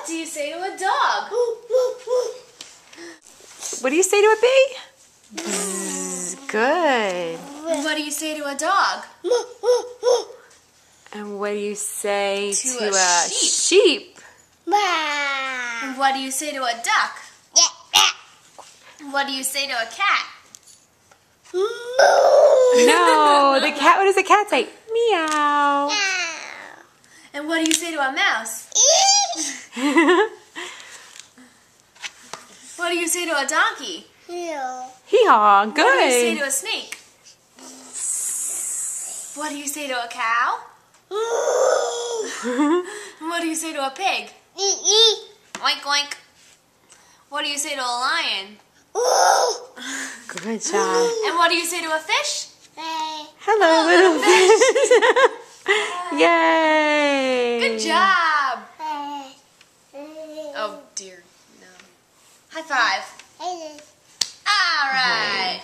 What do you say to a dog? What do you say to a bee? Bzz, good. And what do you say to a dog? And what do you say to a sheep? And what do you say to a duck? And what do you say to a cat? No, the cat. What does the cat say? Meow. And what do you say to a mouse? What do you say to a donkey? Hee-haw, good. What do you say to a snake? What do you say to a cow? What do you say to a pig? Oink oink. What do you say to a lion? Good job. And what do you say to a fish? Hello, little fish. Yay. Good job. Oh dear, no. High five. All right.